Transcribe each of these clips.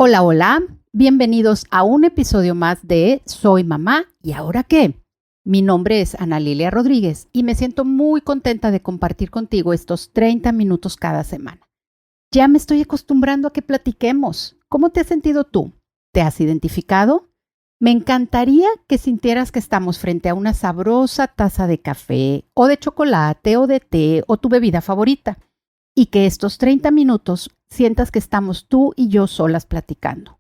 Hola, hola, bienvenidos a un episodio más de Soy Mamá ¿y ahora qué? Mi nombre es Ana Lilia Rodríguez y me siento muy contenta de compartir contigo estos 30 minutos cada semana. Ya me estoy acostumbrando a que platiquemos. ¿Cómo te has sentido tú? ¿Te has identificado? Me encantaría que sintieras que estamos frente a una sabrosa taza de café o de chocolate o de té o tu bebida favorita y que estos 30 minutos sientas que estamos tú y yo solas platicando.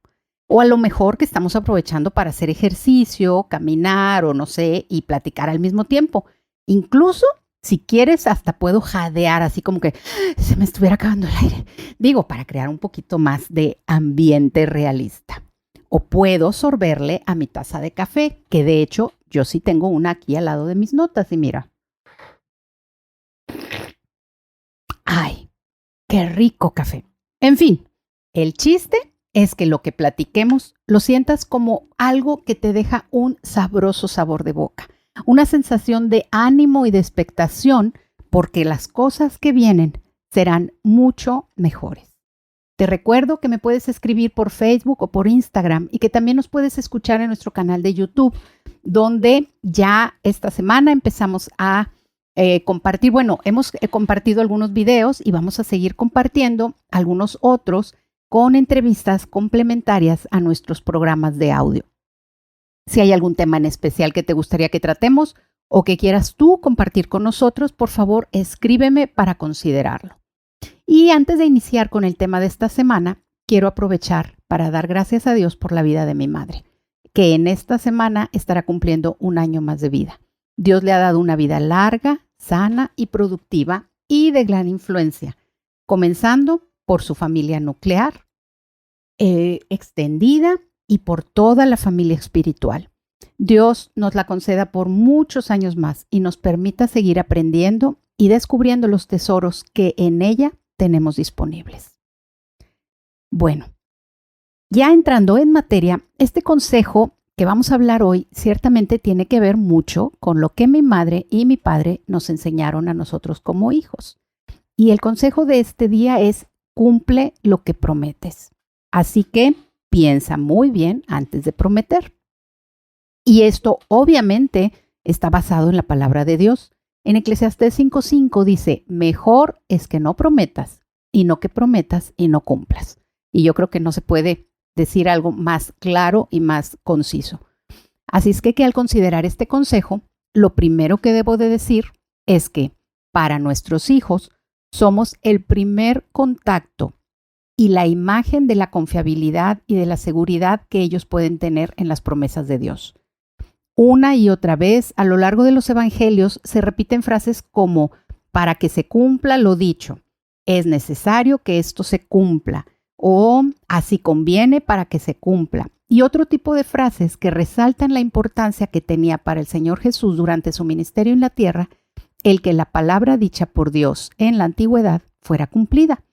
O a lo mejor que estamos aprovechando para hacer ejercicio, caminar o no sé, y platicar al mismo tiempo. Incluso, si quieres, hasta puedo jadear así como que se me estuviera acabando el aire. Digo, para crear un poquito más de ambiente realista. O puedo sorberle a mi taza de café, que de hecho yo sí tengo una aquí al lado de mis notas y mira. ¡Ay, qué rico café! En fin, el chiste es que lo que platiquemos lo sientas como algo que te deja un sabroso sabor de boca, una sensación de ánimo y de expectación porque las cosas que vienen serán mucho mejores. Te recuerdo que me puedes escribir por Facebook o por Instagram y que también nos puedes escuchar en nuestro canal de YouTube, donde ya esta semana empezamos a compartir, hemos compartido algunos videos y vamos a seguir compartiendo algunos otros con entrevistas complementarias a nuestros programas de audio. Si hay algún tema en especial que te gustaría que tratemos o que quieras tú compartir con nosotros, por favor, escríbeme para considerarlo. Y antes de iniciar con el tema de esta semana, quiero aprovechar para dar gracias a Dios por la vida de mi madre, que en esta semana estará cumpliendo un año más de vida. Dios le ha dado una vida larga, sana y productiva y de gran influencia, comenzando por su familia nuclear, extendida y por toda la familia espiritual. Dios nos la conceda por muchos años más y nos permita seguir aprendiendo y descubriendo los tesoros que en ella tenemos disponibles. Bueno, ya entrando en materia, este consejo que vamos a hablar hoy ciertamente tiene que ver mucho con lo que mi madre y mi padre nos enseñaron a nosotros como hijos. Y el consejo de este día es: cumple lo que prometes. Así que piensa muy bien antes de prometer. Y esto obviamente está basado en la palabra de Dios. En Eclesiastés 5:5 dice: mejor es que no prometas y no que prometas y no cumplas. Y yo creo que no se puede decir algo más claro y más conciso. Así es que al considerar este consejo, lo primero que debo de decir es que para nuestros hijos somos el primer contacto y la imagen de la confiabilidad y de la seguridad que ellos pueden tener en las promesas de Dios. Una y otra vez a lo largo de los evangelios se repiten frases como: para que se cumpla lo dicho, es necesario que esto se cumpla, o así conviene para que se cumpla, y otro tipo de frases que resaltan la importancia que tenía para el Señor Jesús durante su ministerio en la tierra el que la palabra dicha por Dios en la antigüedad fuera cumplida,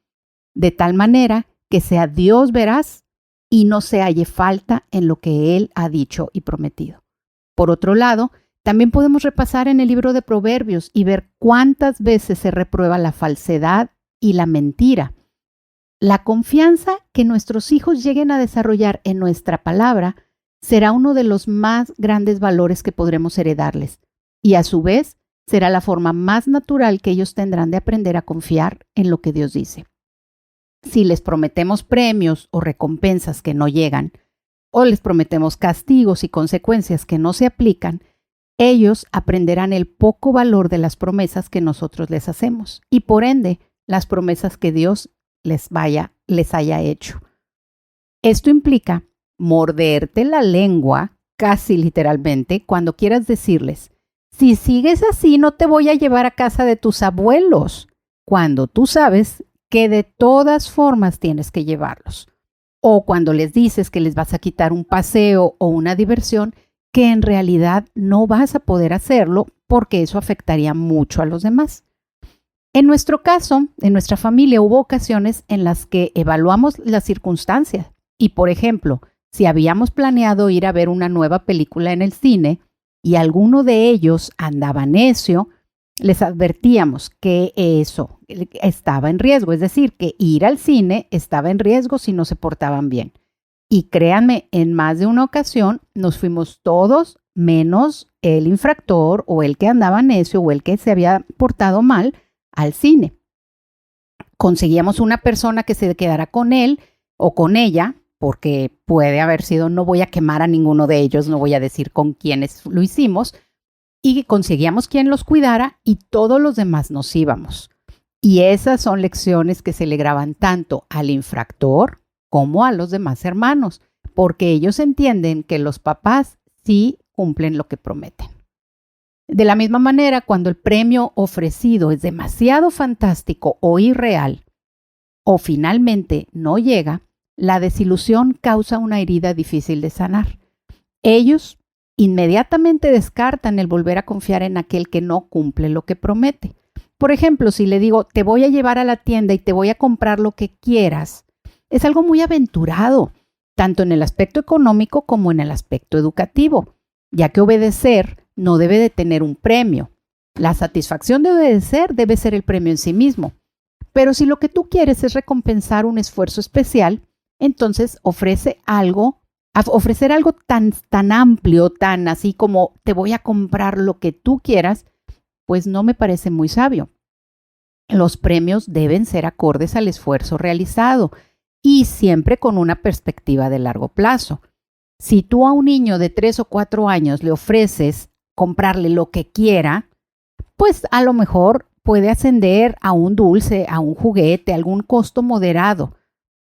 de tal manera que sea Dios veraz y no se halle falta en lo que Él ha dicho y prometido. Por otro lado, también podemos repasar en el libro de Proverbios y ver cuántas veces se reprueba la falsedad y la mentira. La confianza que nuestros hijos lleguen a desarrollar en nuestra palabra será uno de los más grandes valores que podremos heredarles y a su vez será la forma más natural que ellos tendrán de aprender a confiar en lo que Dios dice. Si les prometemos premios o recompensas que no llegan, o les prometemos castigos y consecuencias que no se aplican, ellos aprenderán el poco valor de las promesas que nosotros les hacemos y por ende las promesas que Dios les haya hecho. Esto implica morderte la lengua, casi literalmente, cuando quieras decirles: si sigues así no te voy a llevar a casa de tus abuelos, cuando tú sabes que de todas formas tienes que llevarlos. O cuando les dices que les vas a quitar un paseo o una diversión, que en realidad no vas a poder hacerlo porque eso afectaría mucho a los demás. En nuestro caso, en nuestra familia hubo ocasiones en las que evaluamos las circunstancias y, por ejemplo, si habíamos planeado ir a ver una nueva película en el cine y alguno de ellos andaba necio, les advertíamos que eso estaba en riesgo, es decir, que ir al cine estaba en riesgo si no se portaban bien. Y créanme, en más de una ocasión nos fuimos todos menos el infractor o el que andaba necio o el que se había portado mal al cine. Conseguíamos una persona que se quedara con él o con ella, porque puede haber sido, no voy a quemar a ninguno de ellos, no voy a decir con quiénes lo hicimos, y conseguíamos quien los cuidara y todos los demás nos íbamos. Y esas son lecciones que se le graban tanto al infractor como a los demás hermanos, porque ellos entienden que los papás sí cumplen lo que prometen. De la misma manera, cuando el premio ofrecido es demasiado fantástico o irreal, o finalmente no llega, la desilusión causa una herida difícil de sanar. Ellos inmediatamente descartan el volver a confiar en aquel que no cumple lo que promete. Por ejemplo, si le digo, te voy a llevar a la tienda y te voy a comprar lo que quieras, es algo muy aventurado, tanto en el aspecto económico como en el aspecto educativo, ya que obedecer no debe de tener un premio. La satisfacción de obedecer debe ser el premio en sí mismo. Pero si lo que tú quieres es recompensar un esfuerzo especial, entonces ofrecer algo tan amplio, tan así como te voy a comprar lo que tú quieras, pues no me parece muy sabio. Los premios deben ser acordes al esfuerzo realizado y siempre con una perspectiva de largo plazo. Si tú a un niño de 3 o 4 años le ofreces comprarle lo que quiera, pues a lo mejor puede ascender a un dulce, a un juguete, a algún costo moderado.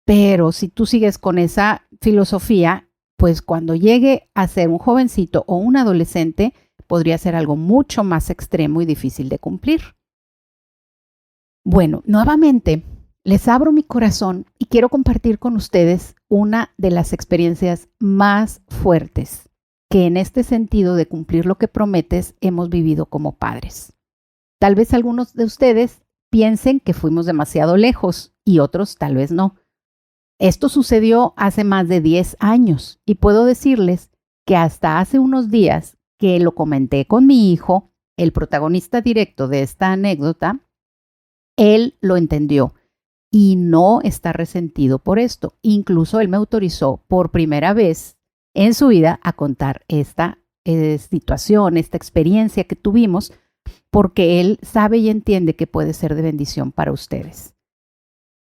Pero si tú sigues con esa filosofía, pues cuando llegue a ser un jovencito o un adolescente, podría ser algo mucho más extremo y difícil de cumplir. Bueno, nuevamente les abro mi corazón y quiero compartir con ustedes una de las experiencias más fuertes que en este sentido de cumplir lo que prometes hemos vivido como padres. Tal vez algunos de ustedes piensen que fuimos demasiado lejos y otros tal vez no. Esto sucedió hace más de 10 años y puedo decirles que hasta hace unos días que lo comenté con mi hijo, el protagonista directo de esta anécdota, él lo entendió y no está resentido por esto. Incluso él me autorizó por primera vez en su vida a contar esta situación, esta experiencia que tuvimos, porque él sabe y entiende que puede ser de bendición para ustedes.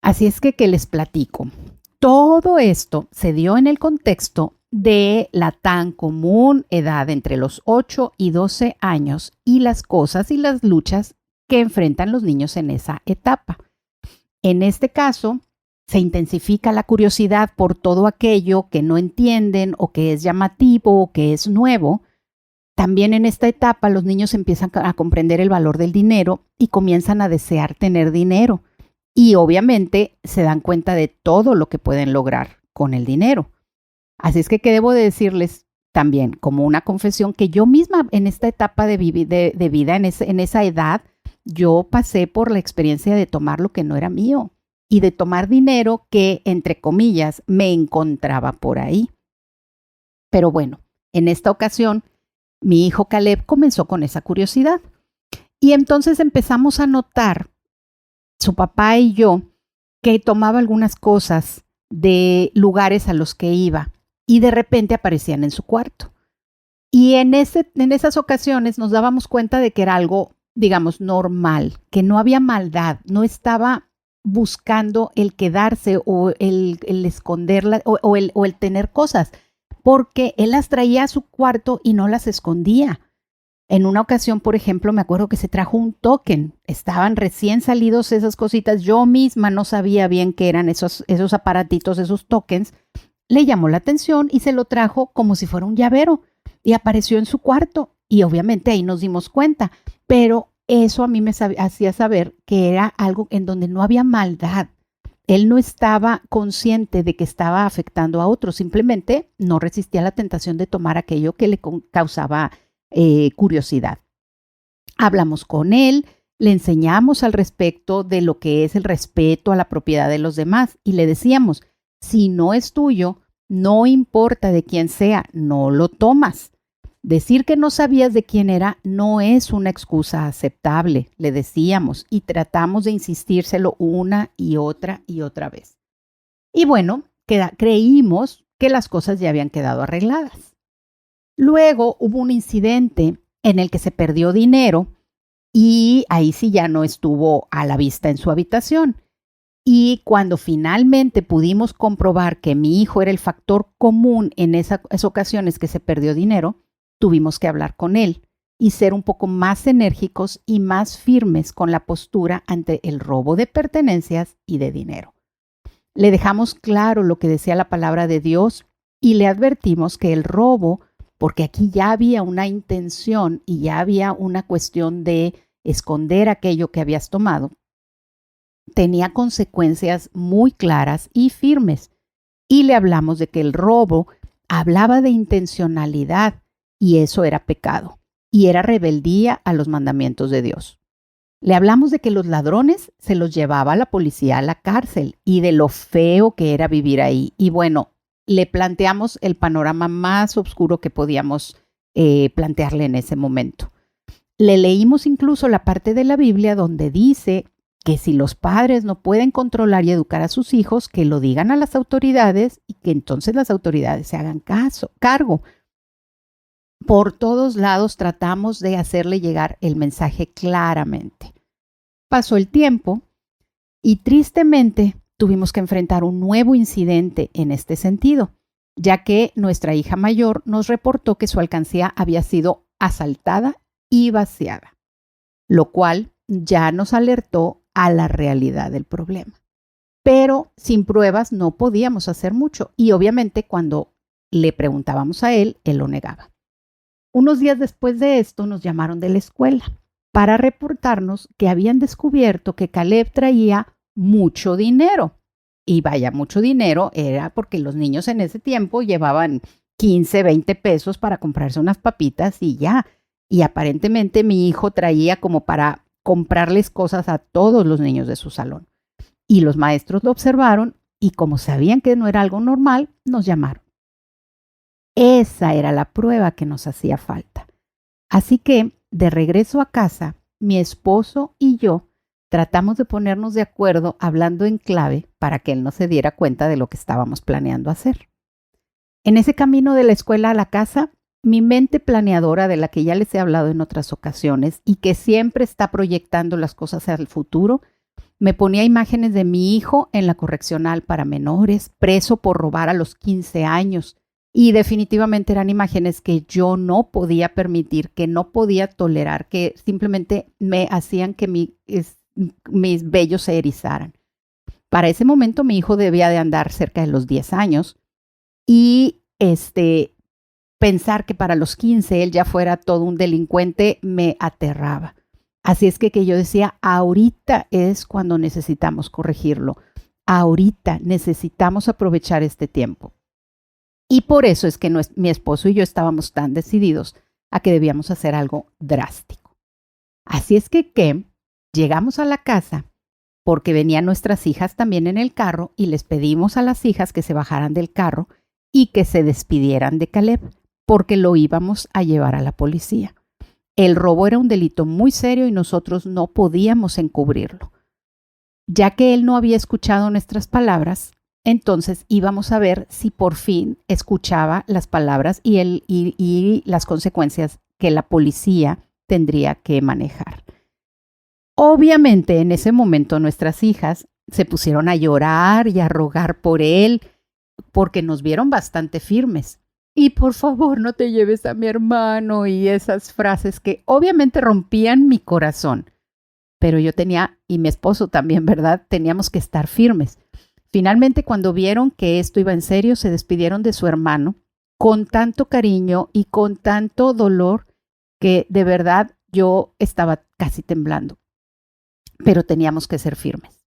Así es que les platico. Todo esto se dio en el contexto de la tan común edad entre los 8 y 12 años y las cosas y las luchas que enfrentan los niños en esa etapa. En este caso, se intensifica la curiosidad por todo aquello que no entienden o que es llamativo o que es nuevo. También en esta etapa los niños empiezan a comprender el valor del dinero y comienzan a desear tener dinero. Y obviamente se dan cuenta de todo lo que pueden lograr con el dinero. Así es que debo de decirles también como una confesión que yo misma en esta etapa de vida, en esa edad, yo pasé por la experiencia de tomar lo que no era mío y de tomar dinero que, entre comillas, me encontraba por ahí. Pero bueno, en esta ocasión, mi hijo Caleb comenzó con esa curiosidad. Y entonces empezamos a notar, su papá y yo, que tomaba algunas cosas de lugares a los que iba y de repente aparecían en su cuarto. Y en esas ocasiones nos dábamos cuenta de que era algo, digamos, normal, que no había maldad, no estaba buscando el quedarse o el esconderla o el tener cosas, porque él las traía a su cuarto y no las escondía. En una ocasión, por ejemplo, me acuerdo que se trajo un token. Estaban recién salidos esas cositas. Yo misma no sabía bien qué eran esos aparatitos, esos tokens. Le llamó la atención y se lo trajo como si fuera un llavero. Y apareció en su cuarto. Y obviamente ahí nos dimos cuenta. Pero eso a mí me hacía saber que era algo en donde no había maldad. Él no estaba consciente de que estaba afectando a otros. Simplemente no resistía la tentación de tomar aquello que le causaba curiosidad. Hablamos con él, le enseñamos al respecto de lo que es el respeto a la propiedad de los demás y le decíamos, si no es tuyo, no importa de quién sea, no lo tomas. Decir que no sabías de quién era no es una excusa aceptable, le decíamos, y tratamos de insistírselo una y otra vez. Y bueno, creímos que las cosas ya habían quedado arregladas. Luego hubo un incidente en el que se perdió dinero y ahí sí ya no estuvo a la vista en su habitación. Y cuando finalmente pudimos comprobar que mi hijo era el factor común en esas ocasiones que se perdió dinero, tuvimos que hablar con él y ser un poco más enérgicos y más firmes con la postura ante el robo de pertenencias y de dinero. Le dejamos claro lo que decía la palabra de Dios y le advertimos que el robo, porque aquí ya había una intención y ya había una cuestión de esconder aquello que habías tomado, tenía consecuencias muy claras y firmes. Y le hablamos de que el robo hablaba de intencionalidad y eso era pecado y era rebeldía a los mandamientos de Dios. Le hablamos de que los ladrones se los llevaba la policía a la cárcel y de lo feo que era vivir ahí. Y bueno, le planteamos el panorama más oscuro que podíamos plantearle en ese momento. Le leímos incluso la parte de la Biblia donde dice que si los padres no pueden controlar y educar a sus hijos, que lo digan a las autoridades y que entonces las autoridades se hagan cargo. Por todos lados tratamos de hacerle llegar el mensaje claramente. Pasó el tiempo y tristemente tuvimos que enfrentar un nuevo incidente en este sentido, ya que nuestra hija mayor nos reportó que su alcancía había sido asaltada y vaciada, lo cual ya nos alertó a la realidad del problema. Pero sin pruebas no podíamos hacer mucho y obviamente cuando le preguntábamos a él, él lo negaba. Unos días después de esto nos llamaron de la escuela para reportarnos que habían descubierto que Caleb traía mucho dinero. Y vaya, mucho dinero era porque los niños en ese tiempo llevaban 15, 20 pesos para comprarse unas papitas y ya. Y aparentemente mi hijo traía como para comprarles cosas a todos los niños de su salón. Y los maestros lo observaron y como sabían que no era algo normal, nos llamaron. Esa era la prueba que nos hacía falta. Así que, de regreso a casa, mi esposo y yo tratamos de ponernos de acuerdo hablando en clave para que él no se diera cuenta de lo que estábamos planeando hacer. En ese camino de la escuela a la casa, mi mente planeadora, de la que ya les he hablado en otras ocasiones y que siempre está proyectando las cosas al futuro, me ponía imágenes de mi hijo en la correccional para menores, preso por robar a los 15 años. Y definitivamente eran imágenes que yo no podía permitir, que no podía tolerar, que simplemente me hacían que mis vellos se erizaran. Para ese momento mi hijo debía de andar cerca de los 10 años y pensar que para los 15 él ya fuera todo un delincuente me aterraba. Así es que yo decía, ahorita es cuando necesitamos corregirlo, ahorita necesitamos aprovechar este tiempo. Y por eso es que mi esposo y yo estábamos tan decididos a que debíamos hacer algo drástico. Así es que llegamos a la casa porque venían nuestras hijas también en el carro y les pedimos a las hijas que se bajaran del carro y que se despidieran de Caleb porque lo íbamos a llevar a la policía. El robo era un delito muy serio y nosotros no podíamos encubrirlo. Ya que él no había escuchado nuestras palabras, entonces íbamos a ver si por fin escuchaba las palabras y las consecuencias que la policía tendría que manejar. Obviamente en ese momento nuestras hijas se pusieron a llorar y a rogar por él porque nos vieron bastante firmes. Y por favor no te lleves a mi hermano y esas frases que obviamente rompían mi corazón. Pero yo tenía, y mi esposo también, ¿verdad? Teníamos que estar firmes. Finalmente, cuando vieron que esto iba en serio, se despidieron de su hermano con tanto cariño y con tanto dolor que de verdad yo estaba casi temblando. Pero teníamos que ser firmes.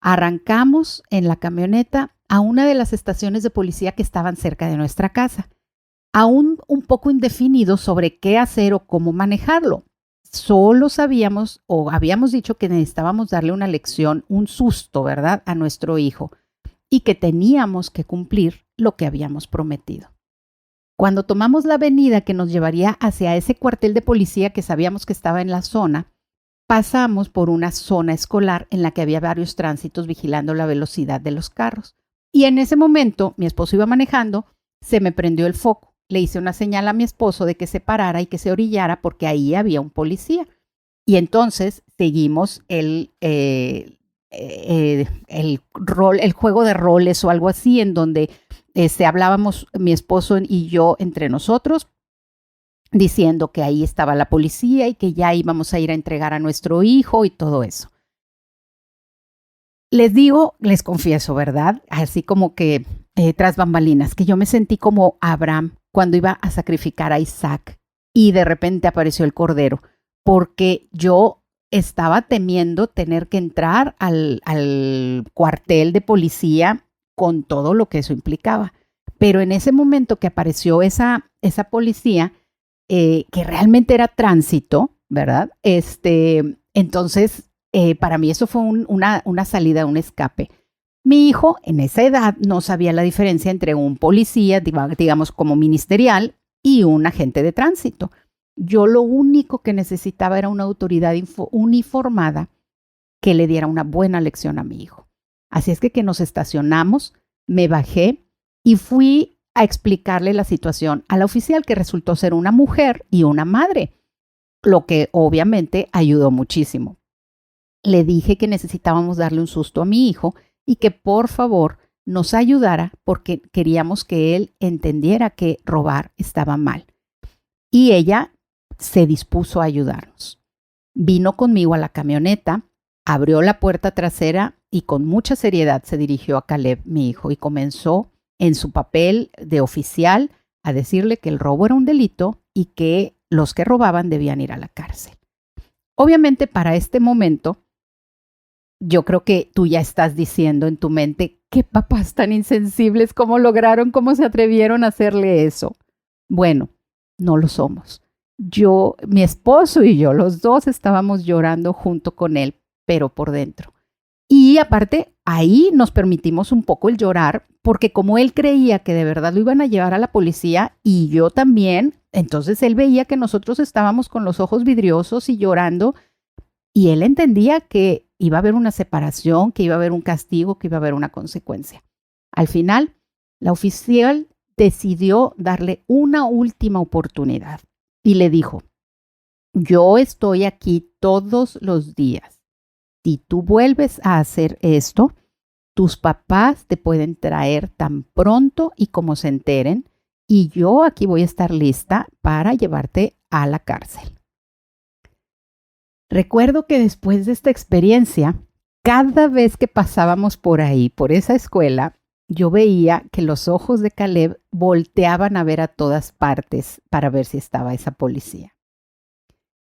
Arrancamos en la camioneta a una de las estaciones de policía que estaban cerca de nuestra casa, aún un poco indefinidos sobre qué hacer o cómo manejarlo. Solo sabíamos o habíamos dicho que necesitábamos darle una lección, un susto, ¿verdad?, a nuestro hijo y que teníamos que cumplir lo que habíamos prometido. Cuando tomamos la avenida que nos llevaría hacia ese cuartel de policía que sabíamos que estaba en la zona, pasamos por una zona escolar en la que había varios tránsitos vigilando la velocidad de los carros. Y en ese momento, mi esposo iba manejando, se me prendió el foco. Le hice una señal a mi esposo de que se parara y que se orillara porque ahí había un policía. Y entonces seguimos el juego de roles o algo así, en donde hablábamos mi esposo y yo entre nosotros, diciendo que ahí estaba la policía y que ya íbamos a ir a entregar a nuestro hijo y todo eso. Les digo, les confieso, ¿verdad? Así como que tras bambalinas, que yo me sentí como Abraham cuando iba a sacrificar a Isaac y de repente apareció el cordero, porque yo estaba temiendo tener que entrar al cuartel de policía con todo lo que eso implicaba. Pero en ese momento que apareció esa policía, que realmente era tránsito, ¿verdad? Entonces, para mí eso fue una salida, un escape. Mi hijo en esa edad no sabía la diferencia entre un policía, digamos como ministerial, y un agente de tránsito. Yo lo único que necesitaba era una autoridad uniformada que le diera una buena lección a mi hijo. Así es que nos estacionamos, me bajé y fui a explicarle la situación a la oficial, que resultó ser una mujer y una madre, lo que obviamente ayudó muchísimo. Le dije que necesitábamos darle un susto a mi hijo y que por favor nos ayudara porque queríamos que él entendiera que robar estaba mal. Y ella se dispuso a ayudarnos. Vino conmigo a la camioneta, abrió la puerta trasera y con mucha seriedad se dirigió a Caleb, mi hijo, y comenzó en su papel de oficial a decirle que el robo era un delito y que los que robaban debían ir a la cárcel. Obviamente para este momento, yo creo que tú ya estás diciendo en tu mente, qué papás tan insensibles, cómo lograron, cómo se atrevieron a hacerle eso. Bueno, no lo somos. Mi esposo y yo, los dos estábamos llorando junto con él, pero por dentro. Y aparte, ahí nos permitimos un poco el llorar, porque como él creía que de verdad lo iban a llevar a la policía y yo también, entonces él veía que nosotros estábamos con los ojos vidriosos y llorando, y él entendía que iba a haber una separación, que iba a haber un castigo, que iba a haber una consecuencia. Al final, la oficial decidió darle una última oportunidad y le dijo, yo estoy aquí todos los días. Si tú vuelves a hacer esto, tus papás te pueden traer tan pronto y como se enteren, y yo aquí voy a estar lista para llevarte a la cárcel. Recuerdo que después de esta experiencia, cada vez que pasábamos por ahí, por esa escuela, yo veía que los ojos de Caleb volteaban a ver a todas partes para ver si estaba esa policía.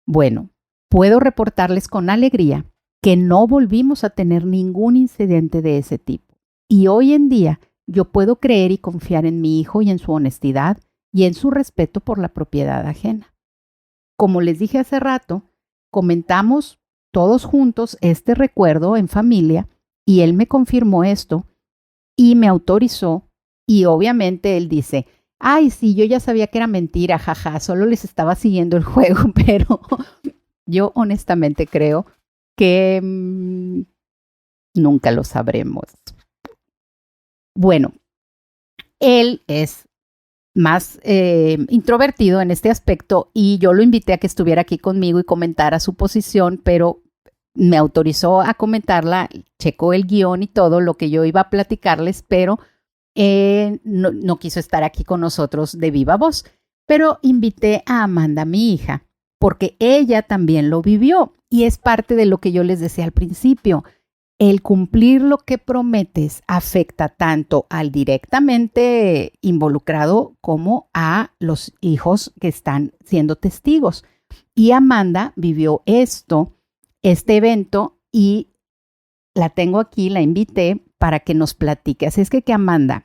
Bueno, puedo reportarles con alegría que no volvimos a tener ningún incidente de ese tipo. Y hoy en día yo puedo creer y confiar en mi hijo y en su honestidad y en su respeto por la propiedad ajena. Como les dije hace rato, comentamos todos juntos este recuerdo en familia y él me confirmó esto y me autorizó y obviamente él dice, ay, sí, yo ya sabía que era mentira, jaja, solo les estaba siguiendo el juego, pero yo honestamente creo que nunca lo sabremos. Bueno, él es más introvertido en este aspecto y yo lo invité a que estuviera aquí conmigo y comentara su posición, pero me autorizó a comentarla, checó el guión y todo lo que yo iba a platicarles, pero no quiso estar aquí con nosotros de viva voz. Pero invité a Amanda, mi hija, porque ella también lo vivió y es parte de lo que yo les decía al principio. El cumplir lo que prometes afecta tanto al directamente involucrado como a los hijos que están siendo testigos. Y Amanda vivió este evento, y la tengo aquí, la invité para que nos platique. Así es que Amanda,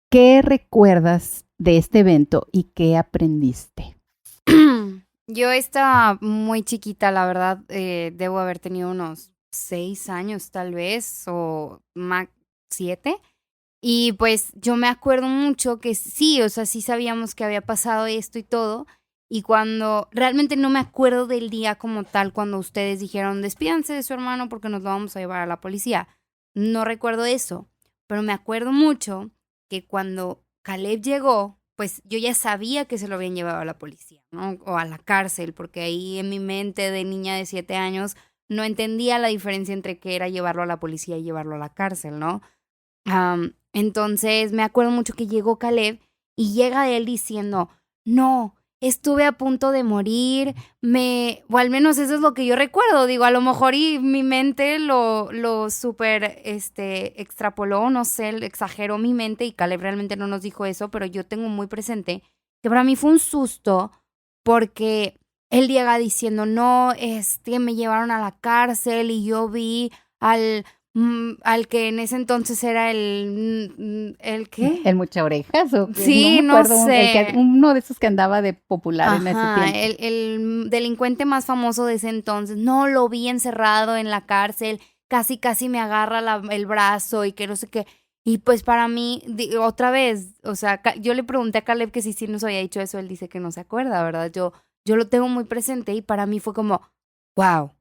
¿qué recuerdas de este evento y qué aprendiste? Yo estaba muy chiquita, la verdad, debo haber tenido unos 6 años tal vez, o más 7. Y pues yo me acuerdo mucho que sí, o sea, sí sabíamos que había pasado esto y todo. Y cuando realmente no me acuerdo del día como tal, cuando ustedes dijeron, despídanse de su hermano porque nos lo vamos a llevar a la policía. No recuerdo eso. pero me acuerdo mucho que cuando Caleb llegó, pues yo ya sabía que se lo habían llevado a la policía, ¿no? O a la cárcel, porque ahí en mi mente de niña de 7 años no entendía la diferencia entre qué era llevarlo a la policía y llevarlo a la cárcel, ¿no? Entonces me acuerdo mucho que llegó Caleb y llega él diciendo, no, estuve a punto de morir, o al menos eso es lo que yo recuerdo, digo, a lo mejor y mi mente lo súper, extrapoló, no sé, exageró mi mente y Caleb realmente no nos dijo eso, pero yo tengo muy presente que para mí fue un susto porque él llega diciendo, no, me llevaron a la cárcel y yo vi al que en ese entonces era ¿el qué? ¿El mucha orejas? ¿O qué? Sí, No me acuerdo, no sé. uno de esos que andaba de popular en ese tiempo. El delincuente más famoso de ese entonces. No, lo vi encerrado en la cárcel, casi me agarra el brazo y que no sé qué. Y pues para mí, otra vez, o sea, yo le pregunté a Caleb que si sí nos había dicho eso, él dice que no se acuerda, ¿verdad? Yo lo tengo muy presente y para mí fue como, wow,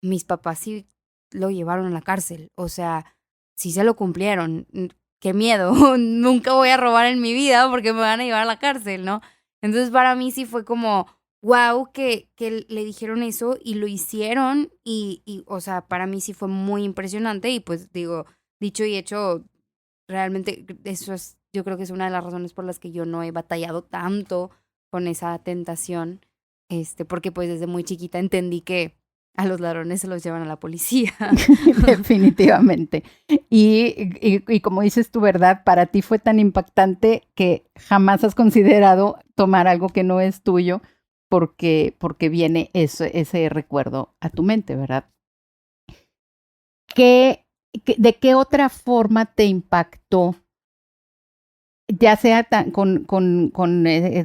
mis papás sí lo llevaron a la cárcel, o sea, sí se lo cumplieron, qué miedo, nunca voy a robar en mi vida porque me van a llevar a la cárcel, ¿no? Entonces para mí sí fue como, wow, que le dijeron eso y lo hicieron y, o sea, para mí sí fue muy impresionante y pues digo, dicho y hecho, realmente eso es, yo creo que es una de las razones por las que yo no he batallado tanto con esa tentación, porque pues desde muy chiquita entendí que a los ladrones se los llevan a la policía. Definitivamente. Y como dices tú, ¿verdad? Para ti fue tan impactante que jamás has considerado tomar algo que no es tuyo porque viene ese recuerdo a tu mente, ¿verdad? ¿De qué otra forma te impactó? Ya sea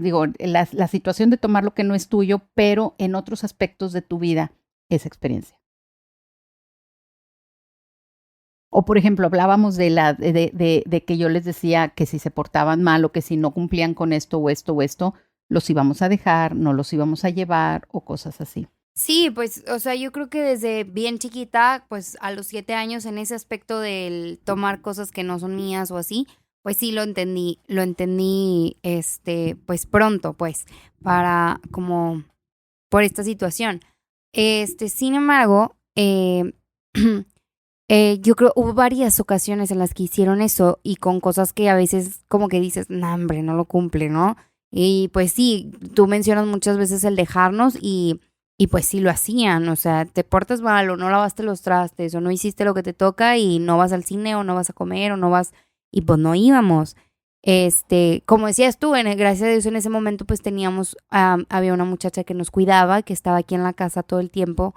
digo, la situación de tomar lo que no es tuyo, pero en otros aspectos de tu vida, esa experiencia. O, por ejemplo, hablábamos de que yo les decía que si se portaban mal o que si no cumplían con esto o esto o esto, los íbamos a dejar, no los íbamos a llevar o cosas así. Sí, pues, o sea, yo creo que desde bien chiquita, pues a los 7 años, en ese aspecto del tomar cosas que no son mías o así, pues sí lo entendí, pues pronto, pues, para como por esta situación. Sin embargo, yo creo hubo varias ocasiones en las que hicieron eso y con cosas que a veces como que dices, no, hombre, no lo cumple, ¿no? Y pues sí, tú mencionas muchas veces el dejarnos y pues sí lo hacían, o sea, te portas mal o no lavaste los trastes o no hiciste lo que te toca y no vas al cine o no vas a comer o no vas, y pues no íbamos. Como decías tú, gracias a Dios en ese momento pues teníamos, había una muchacha que nos cuidaba, que estaba aquí en la casa todo el tiempo,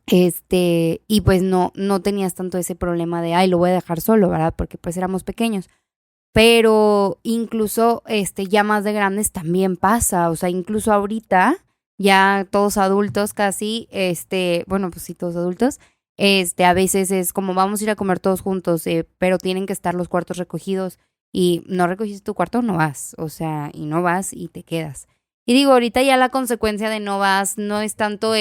y pues no tenías tanto ese problema de, ay, lo voy a dejar solo, ¿verdad? Porque pues éramos pequeños. Pero incluso, ya más de grandes también pasa, o sea, incluso ahorita, ya todos adultos casi, bueno, pues sí, todos adultos, a veces es como vamos a ir a comer todos juntos, pero tienen que estar los cuartos recogidos y no recogiste tu cuarto, no vas, o sea, y no vas y te quedas. Y digo, ahorita ya la consecuencia de no vas no es tanto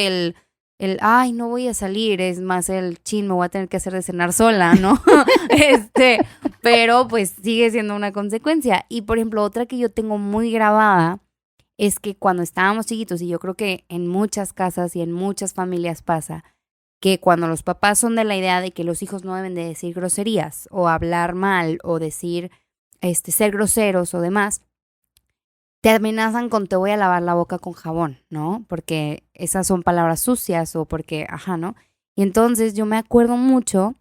ay, no voy a salir, es más el chin, me voy a tener que hacer de cenar sola, ¿no? Pero pues sigue siendo una consecuencia. Y por ejemplo, otra que yo tengo muy grabada es que cuando estábamos chiquitos, y yo creo que en muchas casas y en muchas familias pasa, que cuando los papás son de la idea de que los hijos no deben de decir groserías o hablar mal o decir, ser groseros o demás, te amenazan con te voy a lavar la boca con jabón, ¿no? Porque esas son palabras sucias o porque, ajá, ¿no? Y entonces yo me acuerdo mucho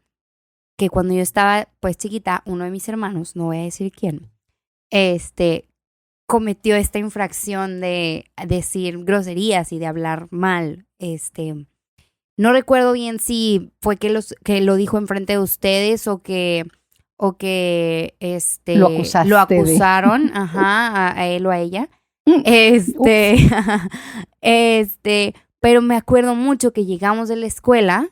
que cuando yo estaba pues chiquita, uno de mis hermanos, no voy a decir quién, cometió esta infracción de decir groserías y de hablar mal. No recuerdo bien si fue que lo dijo enfrente de ustedes o que lo acusaron, ajá, a él o a ella. Pero me acuerdo mucho que llegamos de la escuela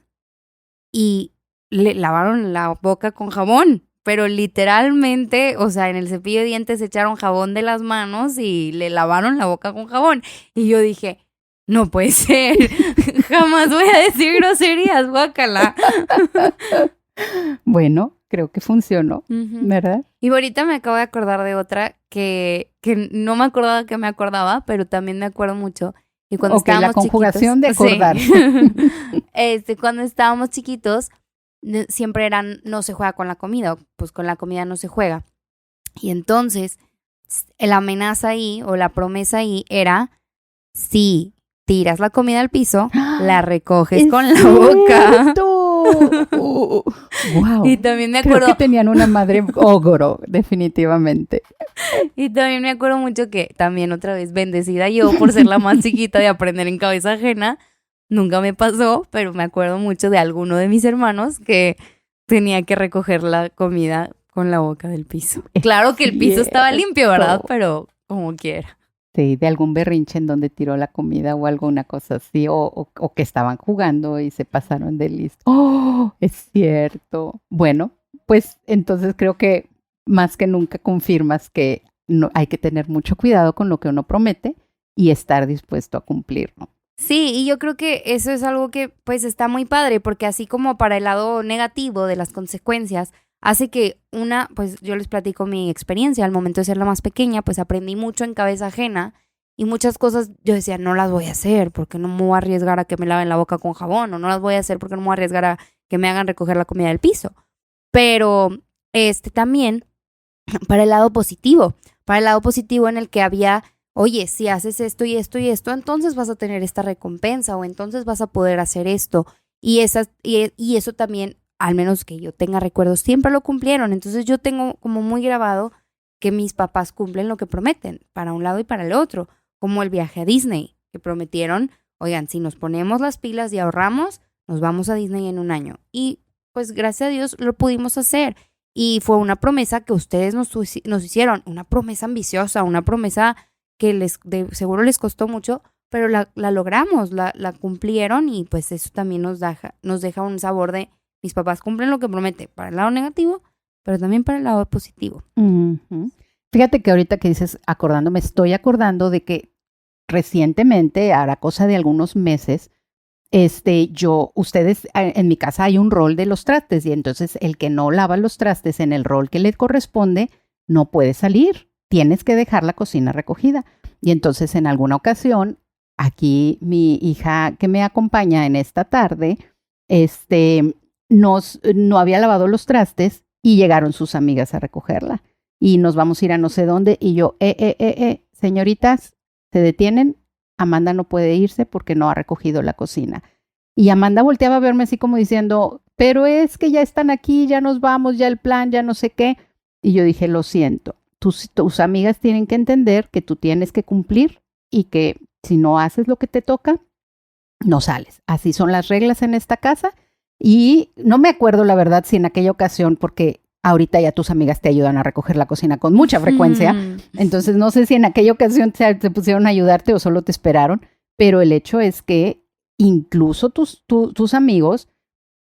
y le lavaron la boca con jabón, pero literalmente, o sea, en el cepillo de dientes echaron jabón de las manos y le lavaron la boca con jabón. Y yo dije, no puede ser, jamás voy a decir groserías, guácala. Bueno, creo que funcionó, Ujú. ¿verdad? Y ahorita me acabo de acordar de otra que no me acordaba que me acordaba, pero también me acuerdo mucho. Y cuando Ok, la estábamos chiquitos, conjugación de sí, acordarse. cuando estábamos chiquitos, siempre eran, no se juega con la comida, pues con la comida no se juega. Y entonces, la amenaza ahí, o la promesa ahí, era, si tiras la comida al piso, la recoges ¡Es con la boca. cierto! Y Wow. también me Creo que acuerdo, tenían una madre ogro, definitivamente. y también me acuerdo mucho que también otra vez bendecida yo por ser la más chiquita de aprender en cabeza ajena. Nunca me pasó, pero me acuerdo mucho de alguno de mis hermanos que tenía que recoger la comida con la boca del piso. Es Claro que el piso estaba limpio, ¿verdad? cierto. Pero como quiera. Sí, de algún berrinche en donde tiró la comida o alguna cosa así, o que estaban jugando y se pasaron de listo. ¡Oh! Es cierto. Bueno, pues entonces creo que más que nunca confirmas que no, hay que tener mucho cuidado con lo que uno promete y estar dispuesto a cumplirlo. Sí, y yo creo que eso es algo que pues está muy padre, porque así como para el lado negativo de las consecuencias, hace que pues yo les platico mi experiencia, al momento de ser la más pequeña, pues aprendí mucho en cabeza ajena y muchas cosas yo decía, no las voy a hacer porque no me voy a arriesgar a que me laven la boca con jabón, o no las voy a hacer porque no me voy a arriesgar a que me hagan recoger la comida del piso. Pero también para el lado positivo en el que había, oye, si haces esto y esto y esto, entonces vas a tener esta recompensa o entonces vas a poder hacer esto. Y eso también, al menos que yo tenga recuerdos, siempre lo cumplieron. Entonces yo tengo como muy grabado que mis papás cumplen lo que prometen, para un lado y para el otro, como el viaje a Disney, que prometieron, oigan, si nos ponemos las pilas y ahorramos, nos vamos a Disney en un año. Y pues gracias a Dios lo pudimos hacer. Y fue una promesa que ustedes nos hicieron, una promesa ambiciosa, una promesa que seguro les costó mucho, pero la logramos, la cumplieron y pues eso también nos deja un sabor de mis papás cumplen lo que prometen, para el lado negativo, pero también para el lado positivo. Ujú. Fíjate que ahorita que dices acordando, me estoy acordando de que recientemente, hará cosa de algunos meses, ustedes, en mi casa hay un rol de los trastes y entonces el que no lava los trastes en el rol que le corresponde no puede salir. Tienes que dejar la cocina recogida. Y entonces en alguna ocasión, aquí mi hija que me acompaña en esta tarde, no había lavado los trastes y llegaron sus amigas a recogerla. Y nos vamos a ir a no sé dónde y yo, señoritas, se detienen. Amanda no puede irse porque no ha recogido la cocina. Y Amanda volteaba a verme así como diciendo, pero es que ya están aquí, ya nos vamos, ya el plan, ya no sé qué. Y yo dije, lo siento, tus amigas tienen que entender que tú tienes que cumplir y que si no haces lo que te toca, no sales. Así son las reglas en esta casa. Y no me acuerdo la verdad si en aquella ocasión, porque ahorita ya tus amigas te ayudan a recoger la cocina con mucha frecuencia. Entonces no sé si en aquella ocasión te pusieron a ayudarte o solo te esperaron, pero el hecho es que incluso tus amigos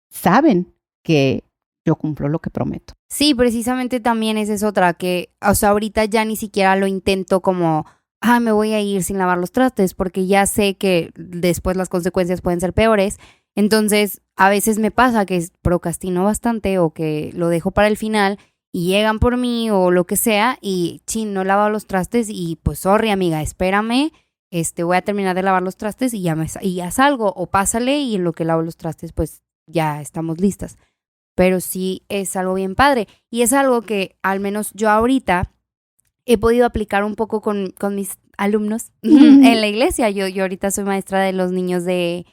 saben que yo cumplo lo que prometo. Sí, precisamente también esa es otra, que, o sea, ahorita ya ni siquiera lo intento como, me voy a ir sin lavar los trastes, porque ya sé que después las consecuencias pueden ser peores. Entonces, a veces me pasa que procrastino bastante o que lo dejo para el final y llegan por mí o lo que sea y, no lavo los trastes y pues, sorry, amiga, espérame, voy a terminar de lavar los trastes y ya salgo, o pásale y en lo que lavo los trastes, pues, ya estamos listas. Pero sí es algo bien padre. Y es algo que al menos yo ahorita he podido aplicar un poco con mis alumnos en la iglesia. Yo ahorita soy maestra de los niños de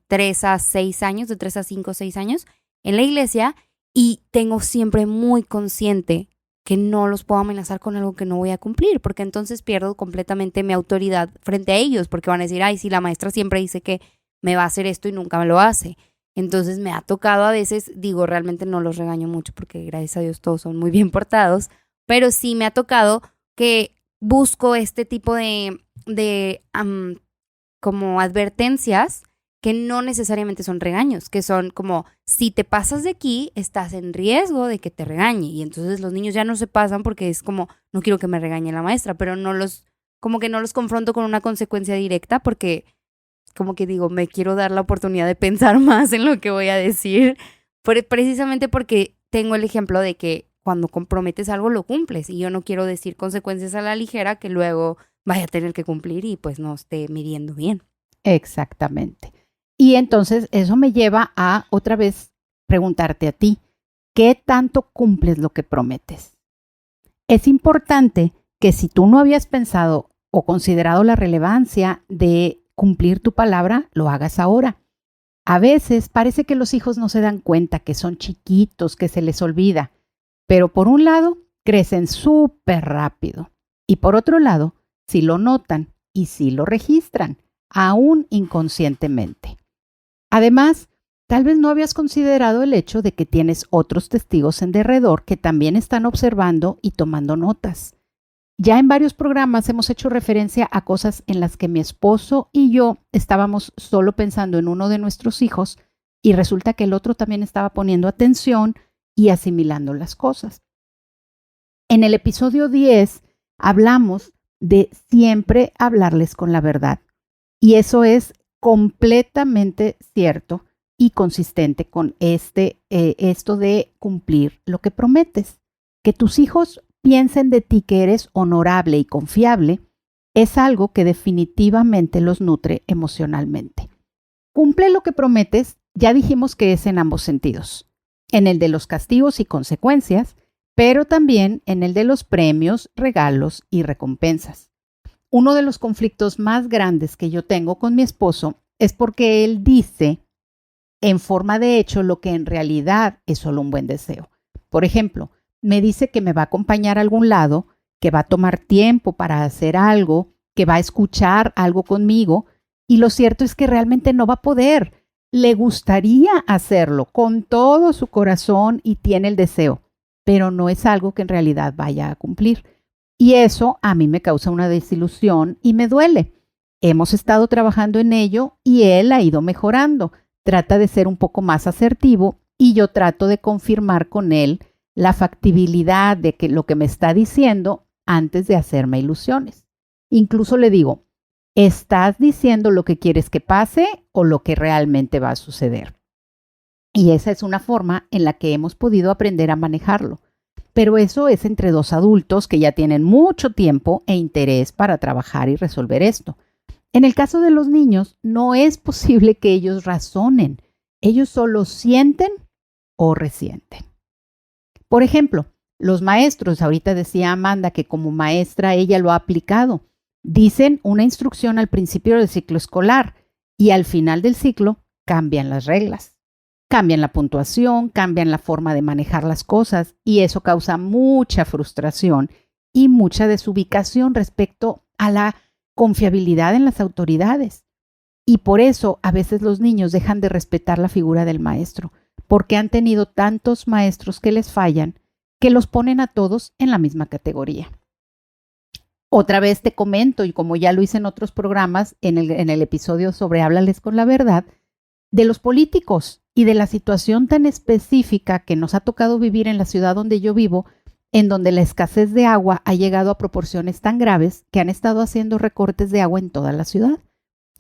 3 a 6 años, de 3 a 5 o 6 años en la iglesia, y tengo siempre muy consciente que no los puedo amenazar con algo que no voy a cumplir, porque entonces pierdo completamente mi autoridad frente a ellos, porque van a decir, ay, sí, la maestra siempre dice que me va a hacer esto y nunca me lo hace. Entonces me ha tocado a veces, digo, realmente no los regaño mucho porque gracias a Dios todos son muy bien portados, pero sí me ha tocado que busco este tipo de como advertencias que no necesariamente son regaños, que son como, si te pasas de aquí, estás en riesgo de que te regañe. Y entonces los niños ya no se pasan porque es como, no quiero que me regañe la maestra, pero como que no los confronto con una consecuencia directa porque como que digo, me quiero dar la oportunidad de pensar más en lo que voy a decir, Precisamente porque tengo el ejemplo de que cuando comprometes algo lo cumples y yo no quiero decir consecuencias a la ligera que luego vaya a tener que cumplir y pues no esté midiendo bien. Exactamente. Y entonces eso me lleva a otra vez preguntarte a ti, ¿qué tanto cumples lo que prometes? Es importante que si tú no habías pensado o considerado la relevancia de cumplir tu palabra, lo hagas ahora. A veces parece que los hijos no se dan cuenta, que son chiquitos, que se les olvida, pero por un lado crecen súper rápido y por otro lado, si lo notan y si lo registran, aún inconscientemente. Además, tal vez no habías considerado el hecho de que tienes otros testigos en derredor que también están observando y tomando notas. Ya en varios programas hemos hecho referencia a cosas en las que mi esposo y yo estábamos solo pensando en uno de nuestros hijos y resulta que el otro también estaba poniendo atención y asimilando las cosas. En el episodio 10 hablamos de siempre hablarles con la verdad y eso es completamente cierto y consistente con esto de cumplir lo que prometes. Que tus hijos piensen de ti que eres honorable y confiable es algo que definitivamente los nutre emocionalmente. Cumple lo que prometes, ya dijimos que es en ambos sentidos, en el de los castigos y consecuencias, pero también en el de los premios, regalos y recompensas. Uno de los conflictos más grandes que yo tengo con mi esposo es porque él dice en forma de hecho lo que en realidad es solo un buen deseo. Por ejemplo, me dice que me va a acompañar a algún lado, que va a tomar tiempo para hacer algo, que va a escuchar algo conmigo, y lo cierto es que realmente no va a poder. Le gustaría hacerlo con todo su corazón y tiene el deseo, pero no es algo que en realidad vaya a cumplir. Y eso a mí me causa una desilusión y me duele. Hemos estado trabajando en ello y él ha ido mejorando. Trata de ser un poco más asertivo y yo trato de confirmar con él la factibilidad de que lo que me está diciendo antes de hacerme ilusiones. Incluso le digo, ¿estás diciendo lo que quieres que pase o lo que realmente va a suceder? Y esa es una forma en la que hemos podido aprender a manejarlo. Pero eso es entre dos adultos que ya tienen mucho tiempo e interés para trabajar y resolver esto. En el caso de los niños, no es posible que ellos razonen. Ellos solo sienten o resienten. Por ejemplo, los maestros, ahorita decía Amanda que como maestra ella lo ha aplicado, dicen una instrucción al principio del ciclo escolar y al final del ciclo cambian las reglas. Cambian la puntuación, cambian la forma de manejar las cosas y eso causa mucha frustración y mucha desubicación respecto a la confiabilidad en las autoridades. Y por eso a veces los niños dejan de respetar la figura del maestro, porque han tenido tantos maestros que les fallan que los ponen a todos en la misma categoría. Otra vez te comento, y como ya lo hice en otros programas, en el episodio sobre Háblales con la verdad, de los políticos y de la situación tan específica que nos ha tocado vivir en la ciudad donde yo vivo, en donde la escasez de agua ha llegado a proporciones tan graves que han estado haciendo recortes de agua en toda la ciudad.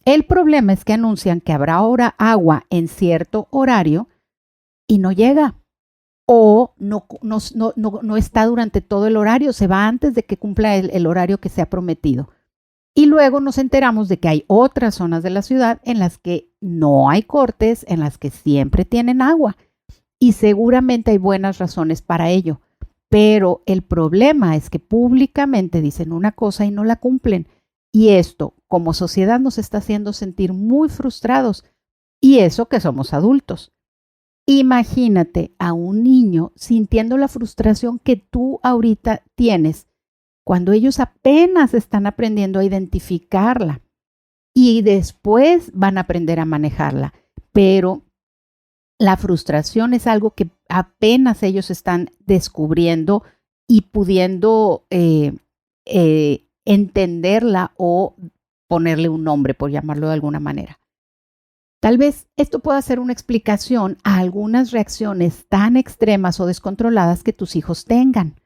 El problema es que anuncian que habrá ahora agua en cierto horario y no llega o no está durante todo el horario, se va antes de que cumpla el horario que se ha prometido. Y luego nos enteramos de que hay otras zonas de la ciudad en las que no hay cortes, en las que siempre tienen agua. Y seguramente hay buenas razones para ello. Pero el problema es que públicamente dicen una cosa y no la cumplen. Y esto, como sociedad, nos está haciendo sentir muy frustrados. Y eso que somos adultos. Imagínate a un niño sintiendo la frustración que tú ahorita tienes cuando ellos apenas están aprendiendo a identificarla y después van a aprender a manejarla. Pero la frustración es algo que apenas ellos están descubriendo y pudiendo entenderla o ponerle un nombre, por llamarlo de alguna manera. Tal vez esto pueda ser una explicación a algunas reacciones tan extremas o descontroladas que tus hijos tengan.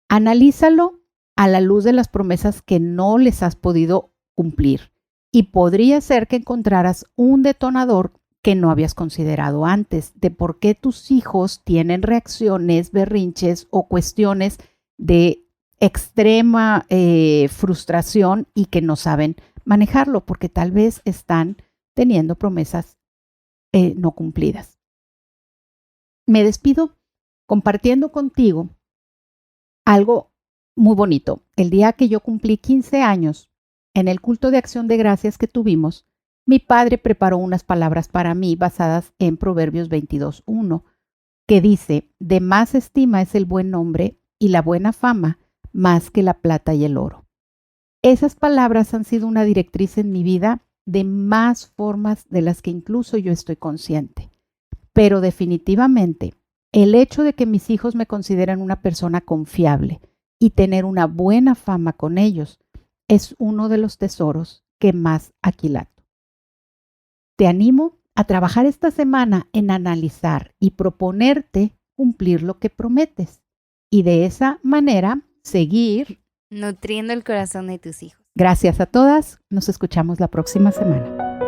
Analízalo a la luz de las promesas que no les has podido cumplir y podría ser que encontraras un detonador que no habías considerado antes, de por qué tus hijos tienen reacciones, berrinches o cuestiones de extrema frustración y que no saben manejarlo, porque tal vez están teniendo promesas no cumplidas. Me despido compartiendo contigo algo muy bonito. El día que yo cumplí 15 años, en el culto de acción de gracias que tuvimos, mi padre preparó unas palabras para mí basadas en Proverbios 22:1, que dice: de más estima es el buen nombre y la buena fama más que la plata y el oro. Esas palabras han sido una directriz en mi vida de más formas de las que incluso yo estoy consciente. Pero definitivamente, el hecho de que mis hijos me consideren una persona confiable y tener una buena fama con ellos es uno de los tesoros que más aquilato. Te animo a trabajar esta semana en analizar y proponerte cumplir lo que prometes y de esa manera seguir nutriendo el corazón de tus hijos. Gracias a todas. Nos escuchamos la próxima semana.